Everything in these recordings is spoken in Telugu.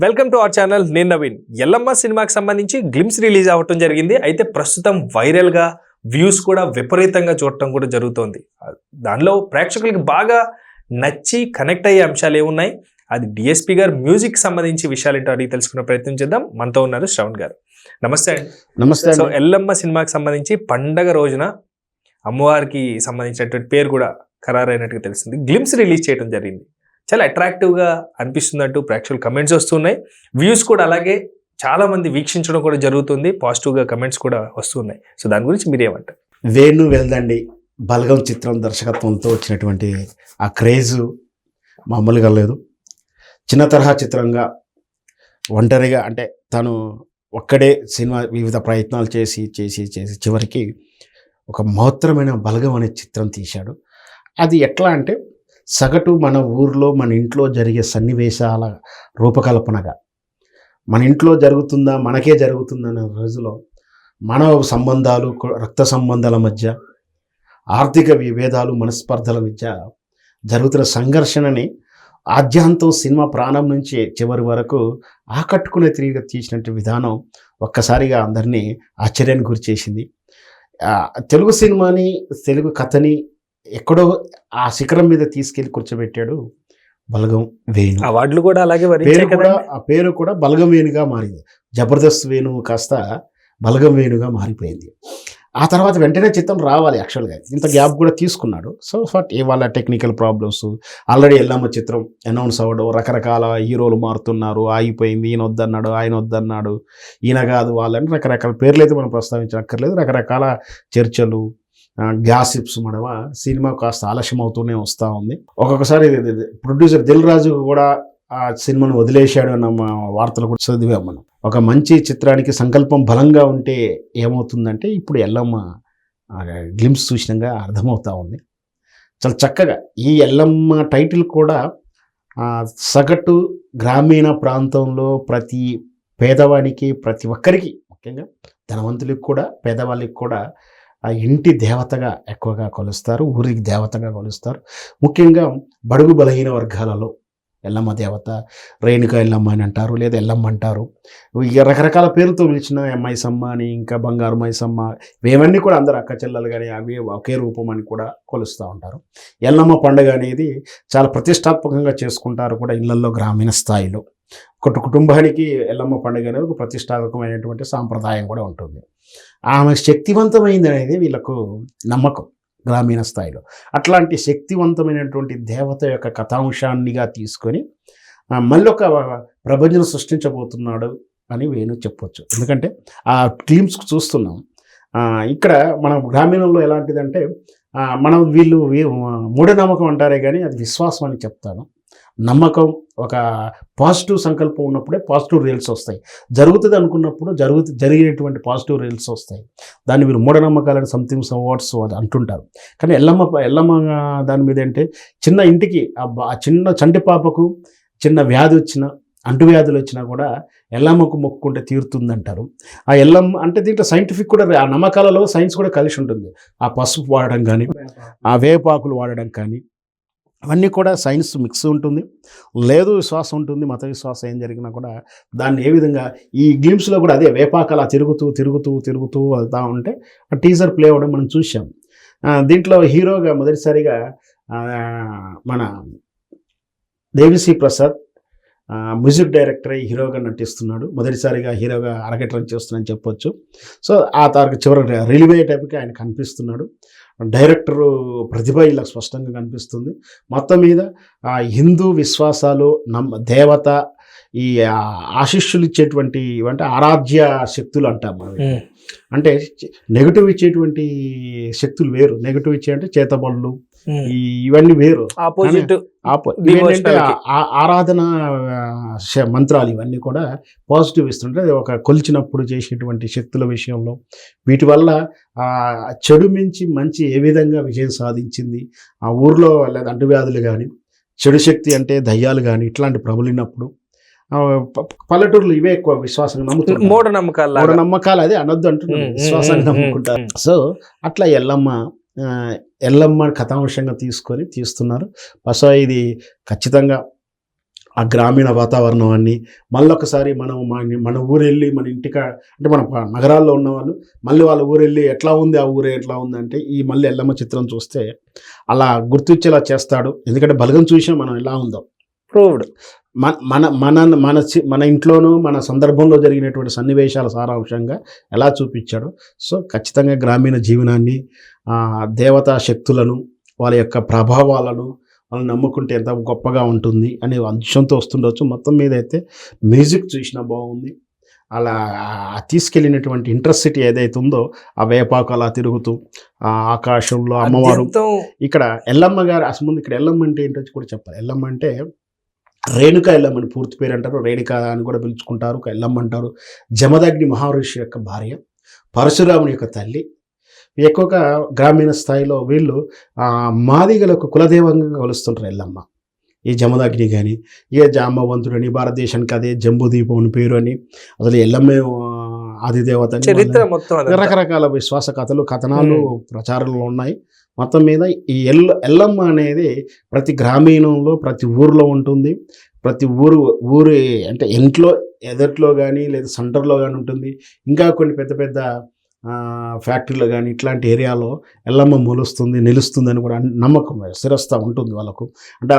Welcome to our channel. నేను నవీన్. ఎల్లమ్మ సినిమాకి సంబంధించి గ్లిమ్స్ రిలీజ్ అవ్వటం జరిగింది. అయితే ప్రస్తుతం వైరల్ గా వ్యూస్ కూడా విపరీతంగా చూడటం కూడా జరుగుతోంది. దానిలో ప్రేక్షకులకి బాగా నచ్చి కనెక్ట్ అయ్యే అంశాలు ఏమున్నాయి, అది డిఎస్పి గారు మ్యూజిక్ సంబంధించి విషయాలు ఏంటో అడిగి తెలుసుకునే ప్రయత్నం చేద్దాం. మనతో ఉన్నారు శ్రవణ్ గారు. నమస్తే అండి. నమస్తే. సో ఎల్లమ్మ సినిమాకి సంబంధించి పండగ రోజున అమ్మవారికి సంబంధించినటువంటి పేరు కూడా ఖరారైనట్టుగా తెలిసింది. గ్లిమ్స్ రిలీజ్ చేయడం జరిగింది. చాలా అట్రాక్టివ్గా అనిపిస్తుందంటూ ప్రేక్షకులు కమెంట్స్ వస్తున్నాయి. వ్యూస్ కూడా అలాగే చాలా మంది వీక్షించడం కూడా జరుగుతుంది. పాజిటివ్గా కమెంట్స్ కూడా వస్తున్నాయి. సో దాని గురించి మీరేమంటారు? వేణు వెల్దండి బలగం చిత్రం దర్శకత్వంతో వచ్చినటువంటి ఆ క్రేజ్ మామూలుగా లేదు. చిన్న తరహా చిత్రంగా ఒంటరిగా అంటే తను ఒక్కడే సినిమా వివిధ ప్రయత్నాలు చేసి చివరికి ఒక మహత్తరమైన బలగం అనే చిత్రం తీశాడు. అది ఎట్లా అంటే సగటు మన ఊర్లో మన ఇంట్లో జరిగే సన్నివేశాల రూపకల్పనగా, మన ఇంట్లో జరుగుతుందా మనకే జరుగుతుందన్న రోజులో మానవ సంబంధాలు, రక్త సంబంధాల మధ్య, ఆర్థిక విభేదాలు, మనస్పర్ధల మధ్య జరుగుతున్న సంఘర్షణని ఆద్యాంతం సినిమా ప్రాణం నుంచి చివరి వరకు ఆకట్టుకునే తిరిగి తీసినట్టు విధానం ఒక్కసారిగా అందరినీ ఆశ్చర్యానికి గురి చేసింది. తెలుగు సినిమాని, తెలుగు కథని ఎక్కడో ఆ శిఖరం మీద తీసుకెళ్లి కూర్చోబెట్టాడు బలగం వేణు. అవార్డులు కూడా అలాగే ఆ పేరు కూడా బలగం వేణుగా మారింది. జబర్దస్త్ వేణు కాస్త బలగం వేణుగా మారిపోయింది. ఆ తర్వాత వెంటనే చిత్రం రావాలి. యాక్చువల్గా ఇంత గ్యాప్ కూడా తీసుకున్నాడు. సో బట్ ఇవాళ టెక్నికల్ ప్రాబ్లమ్స్, ఆల్రెడీ ఎల్లమ్మ చిత్రం అనౌన్స్ అవ్వడం, రకరకాల హీరోలు మారుతున్నారు, ఆగిపోయింది, ఈయన వద్దన్నాడు, ఆయన వద్దన్నాడు, ఈయన కాదు వాళ్ళని రకరకాల పేర్లు అయితే మనం ప్రస్తావించక్కర్లేదు. రకరకాల చర్చలు, గ్యాసిప్స్ మడవ సినిమా కాస్త ఆలస్యం అవుతూనే వస్తూ ఉంది. ఒక్కొక్కసారి ప్రొడ్యూసర్ దిల్ రాజు కూడా ఆ సినిమాను వదిలేశాడు అన్న వార్తలు కూడా చదివాం మనం. ఒక మంచి చిత్రానికి సంకల్పం బలంగా ఉంటే ఏమవుతుందంటే ఇప్పుడు ఎల్లమ్మ గ్లిమ్స్ చూసినాక అర్థమవుతా ఉంది. చాలా చక్కగా ఈ ఎల్లమ్మ టైటిల్ కూడా సగటు గ్రామీణ ప్రాంతంలో ప్రతి పేదవాడికి, ప్రతి ఒక్కరికి, ముఖ్యంగా ధనవంతులకు కూడా పేదవాళ్ళకి కూడా ఆ ఇంటి దేవతగా ఎక్కువగా కొలుస్తారు, ఊరికి దేవతగా కొలుస్తారు. ముఖ్యంగా బడుగు బలహీన వర్గాలలో ఎల్లమ్మ దేవత, రేణుక ఎల్లమ్మ అని అంటారు, లేదా ఎల్లమ్మ అంటారు. ఇక రకరకాల పేరుతో పిలిచిన మైసమ్మ అని, ఇంకా బంగారు మైసమ్మ, ఇవన్నీ కూడా అందరు అక్క చెల్లెలు కానీ అవి ఒకే రూపం అని కూడా కొలుస్తూ ఉంటారు. ఎల్లమ్మ పండుగ అనేది చాలా ప్రతిష్టాత్మకంగా చేసుకుంటారు కూడా ఇళ్లలో, గ్రామీణ స్థాయిలో. కుటుంబానికి ఎల్లమ్మ పండుగ అనేది ఒక ప్రతిష్టాత్మకమైనటువంటి సాంప్రదాయం కూడా ఉంటుంది. ఆమె శక్తివంతమైంది అనేది వీళ్ళకు నమ్మకం గ్రామీణ స్థాయిలో. అట్లాంటి శక్తివంతమైనటువంటి దేవత యొక్క కథాంశాన్నిగా తీసుకొని మళ్ళీ ఒక ప్రపంచం సృష్టించబోతున్నాడు అని వేణు చెప్పొచ్చు. ఎందుకంటే ఆ టీమ్స్ చూస్తున్నాం. ఇక్కడ మన గ్రామీణంలో ఎలాంటిదంటే మనం వీళ్ళు మూఢనమ్మకం అంటారే కానీ అది విశ్వాసం అని చెప్తాను. నమ్మకం, ఒక పాజిటివ్ సంకల్పం ఉన్నప్పుడే పాజిటివ్ రిజల్ట్స్ వస్తాయి. జరుగుతుంది అనుకున్నప్పుడు జరిగినటువంటి పాజిటివ్ రిజల్ట్స్ వస్తాయి. దాన్ని మీరు మూఢనమ్మకాలని సంథింగ్ అవార్డ్స్ అది అంటుంటారు. కానీ ఎల్లమ్మ దాని మీద అంటే చిన్న ఇంటికి ఆ చిన్న చంటి పాపకు చిన్న వ్యాధి వచ్చినా, అంటువ్యాధులు వచ్చినా కూడా ఎల్లమ్మకు మొక్కుకుంటే తీరుతుందంటారు. ఆ ఎల్లమ్మ అంటే దీంట్లో సైంటిఫిక్ కూడా, ఆ నమ్మకాలలో సైన్స్ కూడా కలిసి ఉంటుంది. ఆ పసుపు వాడడం కానీ, ఆ వేపాకులు వాడడం కానీ, అవన్నీ కూడా సైన్స్ మిక్స్ ఉంటుంది. లేదు విశ్వాసం ఉంటుంది, మత విశ్వాసం ఏం జరిగినా కూడా దాన్ని ఏ విధంగా ఈ గేమ్స్లో కూడా అదే వేపాకల తిరుగుతూ వెళ్తూ ఉంటే ఆ టీజర్ ప్లే అవ్వడం మనం చూసాం. దీంట్లో హీరోగా మొదటిసారిగా మన దేవిశ్రీ ప్రసాద్ మ్యూజిక్ డైరెక్టర్ హీరోగా నటిస్తున్నాడు. మొదటిసారిగా హీరోగా అరగేట్రం చేస్తున్నాడని చెప్పొచ్చు. సో ఆ తారీఖు చివరి రిలీవ్ అయ్యే టైంకి ఆయన కనిపిస్తున్నాడు. డైరెక్టరు ప్రతిభ ఇలా స్పష్టంగా కనిపిస్తుంది. మొత్తం మీద హిందూ విశ్వాసాలు, దేవత, ఈ ఆశీస్సులు ఇచ్చేటువంటి అంటే ఆరాధ్య శక్తులు అంటాం. అంటే నెగటివ్ ఇచ్చేటువంటి శక్తులు వేరు. నెగటివ్ ఇచ్చే అంటే చేతబడులు, ఇవన్నీ వేరు. ఏంటంటే ఆరాధన మంత్రాలు ఇవన్నీ కూడా పాజిటివ్ ఇస్తుంటే ఒక కొలిచినప్పుడు చేసేటువంటి శక్తుల విషయంలో వీటి వల్ల చెడు మించి మంచి ఏ విధంగా విజయం సాధించింది ఆ ఊర్లో, లేదా అంటువ్యాధులు కానీ, చెడు శక్తి అంటే దయ్యాలు కానీ ఇట్లాంటి ప్రబలినప్పుడు పల్లెటూరులో ఇవే ఎక్కువ విశ్వాసంగా నమ్ముతారు. మూఢనమ్మకాలు అదే అనొద్దు అంటున్నారు, విశ్వాసాన్ని నమ్ముకుంటారు. సో అట్లా ఎల్లమ్మ కథాంశంగా తీసుకొని తీస్తున్నారు. బహుశా ఇది ఖచ్చితంగా ఆ గ్రామీణ వాతావరణాన్ని మళ్ళొకసారి మనం మన ఊరు వెళ్ళి మన ఇంటిక అంటే మన నగరాల్లో ఉన్నవాళ్ళు మళ్ళీ వాళ్ళ ఊరు వెళ్ళి ఎట్లా ఉంది ఆ ఊరే ఎట్లా ఉంది అంటే ఈ మళ్ళీ ఎల్లమ్మ చిత్రం చూస్తే అలా గుర్తించేలా చేస్తాడు. ఎందుకంటే బలగం చూసాం మనం ఎలా ఉందో ప్రూవ్డ్. మన మన మన మన ఇంట్లోనూ మన సందర్భంలో జరిగినటువంటి సన్నివేశాల సారాంశంగా ఎలా చూపించాడు. సో ఖచ్చితంగా గ్రామీణ జీవనాన్ని, దేవతా శక్తులను, వాళ్ళ యొక్క ప్రభావాలను వాళ్ళని నమ్ముకుంటే ఎంత గొప్పగా ఉంటుంది అనే అంశంతో వస్తుండొచ్చు. మొత్తం మీద అయితే మ్యూజిక్ చూసినా బాగుంది. అలా తీసుకెళ్ళినటువంటి ఇంట్రెస్టిటీ ఏదైతే ఉందో ఆ వేపాకు అలా తిరుగుతూ ఆ ఆకాశంలో అమ్మవారు. ఇక్కడ ఎల్లమ్మ గారు అసలు ముందు ఇక్కడ ఎల్లమ్మ అంటే ఏంటో కూడా చెప్పాలి. ఎల్లమ్మ అంటే రేణుక ఎల్లమ్మ అని పూర్తి పేరు అంటారు, రేణుక అని కూడా పిలుచుకుంటారు, ఎల్లమ్మ అంటారు. జమదగ్ని మహర్షి యొక్క భార్య, పరశురాముని యొక్క తల్లి. ఎక్కువగా గ్రామీణ స్థాయిలో వీళ్ళు మాదిగలకు కులదేవంగా కొలుస్తుంటారు ఎల్లమ్మ. ఈ జమదగ్ని కానీ ఇక జాంబవంతుడని, భారతదేశానికి అదే జంబుదీపం అని పేరు అని, అసలు ఎల్లమ్మే ఆదిదేవత చరిత్ర మొత్తం రకరకాల విశ్వాస కథలు కథనాలు ప్రచారంలో ఉన్నాయి. మొత్తం మీద ఈ ఎల్లమ్మ అనేది ప్రతి గ్రామీణంలో ప్రతి ఊరిలో ఉంటుంది. ప్రతి ఊరి అంటే ఇంట్లో ఎదట్లో కానీ లేదా సెంటర్లో కానీ ఉంటుంది. ఇంకా కొన్ని పెద్ద పెద్ద ఫ్యాక్టరీలో కానీ ఇట్లాంటి ఏరియాలో ఎల్లమ్మ మొలుస్తుంది నిలుస్తుందని కూడా నమ్మకం స్థిరస్తా ఉంటుంది వాళ్ళకు. అంటే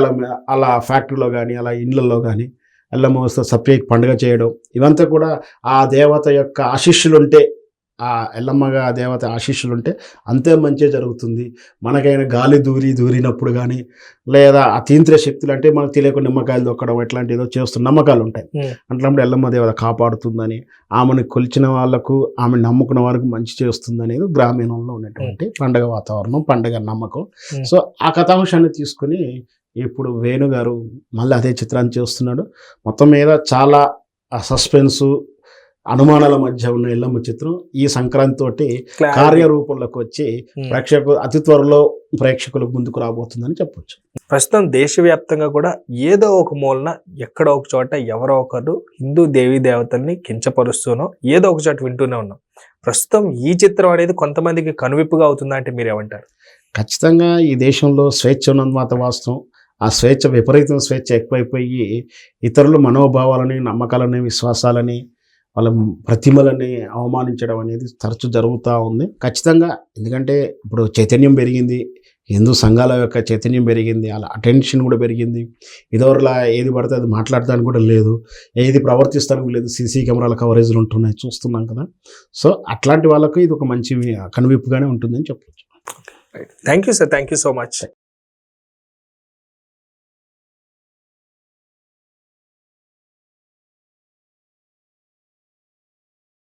అలా ఫ్యాక్టరీలో కానీ అలా ఇళ్ళల్లో కానీ ఎల్లమ్మ వస్తే సపరేట్ పండుగ చేయడం, ఇవంతా కూడా ఆ దేవత యొక్క ఆశీస్సులుంటే, ఆ ఎల్లమ్మగా దేవత ఆశీస్సులుంటే అంతే మంచిగా జరుగుతుంది. మనకైనా గాలి దూరినప్పుడు కానీ లేదా అతీంద్రియ శక్తులు అంటే మనకు తెలియకుండా నిమ్మకాయలు దొక్కడం ఇట్లాంటి ఏదో చేస్తున్న నమ్మకాలు ఉంటాయి. అట్లాంటి ఎల్లమ్మ దేవత కాపాడుతుందని, ఆమెను కొలిచిన వాళ్ళకు, ఆమెను నమ్ముకున్న వాళ్ళకు మంచి చేస్తుంది అనేది గ్రామీణంలో ఉన్నటువంటి పండగ వాతావరణం, పండగ నమ్మకం. సో ఆ కథాంశాన్ని తీసుకుని ఇప్పుడు వేణు గారు మళ్ళీ అదే చిత్రాన్ని చేస్తున్నాడు. మొత్తం మీద చాలా సస్పెన్సు అనుమానాల మధ్య ఉన్న ఎల్లమ్మ చిత్రం ఈ సంక్రాంతి తోటి కార్యరూపంలోకి వచ్చి అతి త్వరలో ప్రేక్షకులకు ముందుకు రాబోతుందని చెప్పొచ్చు. ప్రస్తుతం దేశవ్యాప్తంగా కూడా ఏదో ఒక మూలన ఎక్కడో ఒక చోట ఎవరో ఒకరు హిందూ దేవీ దేవతల్ని కించపరుస్తూనో ఏదో ఒక చోట వింటూనే ఉన్నాం. ప్రస్తుతం ఈ చిత్రం అనేది కొంతమందికి కనువిప్పుగా అవుతుందా అంటే మీరు ఏమంటారు? ఖచ్చితంగా ఈ దేశంలో స్వేచ్ఛ ఉన్నంత వాస్తవం. ఆ స్వేచ్ఛ విపరీతం స్వేచ్ఛ ఎక్కువైపోయి ఇతరుల మనోభావాలని, నమ్మకాలని, విశ్వాసాలని, వాళ్ళ ప్రతిమలని అవమానించడం అనేది తరచూ జరుగుతూ ఉంది. ఖచ్చితంగా ఎందుకంటే ఇప్పుడు చైతన్యం పెరిగింది, హిందూ సంఘాల యొక్క చైతన్యం పెరిగింది, అలా అటెన్షన్ కూడా పెరిగింది. ఇదివరలా ఏది పడితే అది మాట్లాడటానికి కూడా లేదు, ఏది ప్రవర్తిస్తానికి లేదు, సీసీ కెమెరాల కవరేజ్లు ఉంటున్నాయి చూస్తున్నాం కదా. సో అట్లాంటి వాళ్ళకు ఇది ఒక మంచి కనువిప్పుగానే ఉంటుందని చెప్పవచ్చు. Thank you sir, thank you so much.